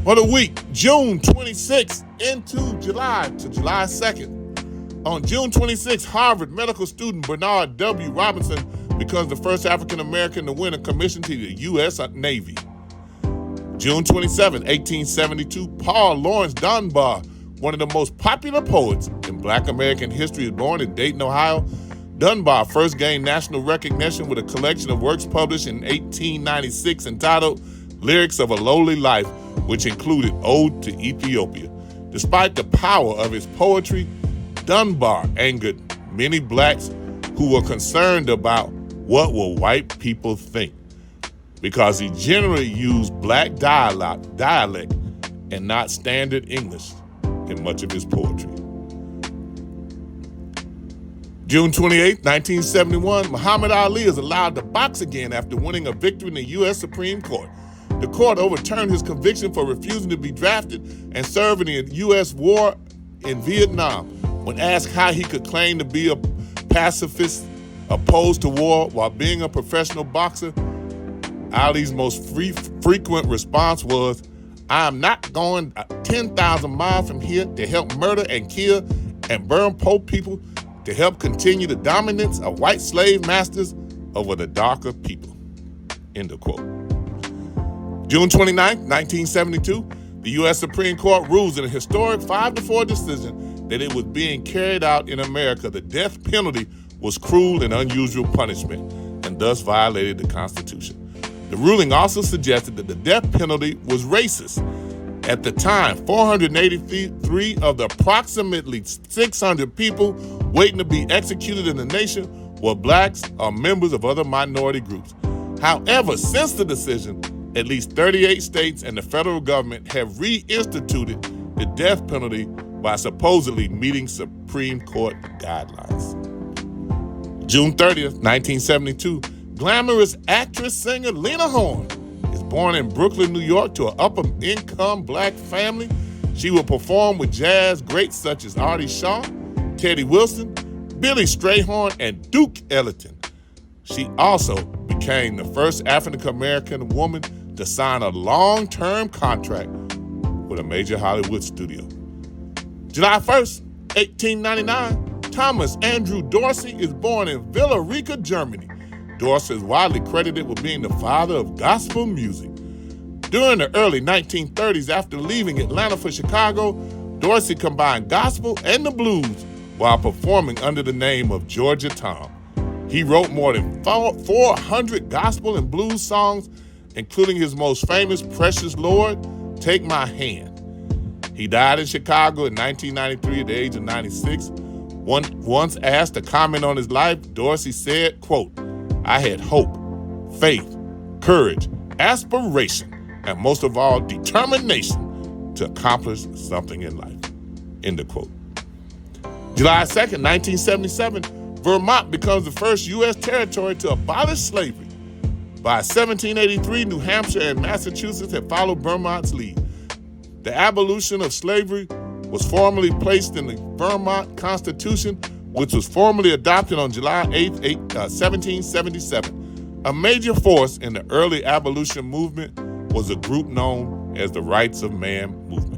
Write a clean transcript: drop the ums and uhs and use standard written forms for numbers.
For the week, June 26th into July to July 2nd. On June 26th, Harvard medical student Bernard W. Robinson becomes the first African-American to win a commission to the U.S. Navy. June 27, 1872, Paul Laurence Dunbar, one of the most popular poets in Black American history, is born in Dayton, Ohio. Dunbar first gained national recognition with a collection of works published in 1896 entitled Lyrics of a Lowly Life, which included Ode to Ethiopia. Despite the power of his poetry, Dunbar angered many blacks who were concerned about what will white people think, because he generally used black dialect and not standard English in much of his poetry. June 28, 1971, Muhammad Ali is allowed to box again after winning a victory in the U.S. Supreme Court. The court overturned his conviction for refusing to be drafted and serve in the U.S. war in Vietnam. When asked how he could claim to be a pacifist opposed to war while being a professional boxer, Ali's most frequent response was, "I am not going 10,000 miles from here to help murder and kill and burn poor people to help continue the dominance of white slave masters over the darker people." End of quote. June 29, 1972, the U.S. Supreme Court rules in a historic 5-4 decision that it was being carried out in America. The death penalty was cruel and unusual punishment and thus violated the Constitution. The ruling also suggested that the death penalty was racist. At the time, 483 of the approximately 600 people waiting to be executed in the nation were blacks or members of other minority groups. However, since the decision, at least 38 states and the federal government have reinstituted the death penalty by supposedly meeting Supreme Court guidelines. June 30th, 1972, glamorous actress-singer Lena Horne is born in Brooklyn, New York to an upper-income black family. She will perform with jazz greats such as Artie Shaw, Teddy Wilson, Billy Strayhorn, and Duke Ellington. She also became the first African-American woman to sign a long-term contract with a major Hollywood studio. July 1st, 1899, Thomas Andrew Dorsey is born in Villa Rica, Germany. Dorsey is widely credited with being the father of gospel music. During the early 1930s, after leaving Atlanta for Chicago, Dorsey combined gospel and the blues while performing under the name of Georgia Tom. He wrote more than 400 gospel and blues songs, including his most famous Precious Lord, Take My Hand. He died in Chicago in 1993 at the age of 96. Once asked to comment on his life, Dorsey said, quote, "I had hope, faith, courage, aspiration, and most of all, determination to accomplish something in life." End of quote. July 2nd, 1977, Vermont becomes the first U.S. territory to abolish slavery. By 1783, New Hampshire and Massachusetts had followed Vermont's lead. The abolition of slavery was formally placed in the Vermont Constitution, which was formally adopted on July 8, 1777. A major force in the early abolition movement was a group known as the Rights of Man movement.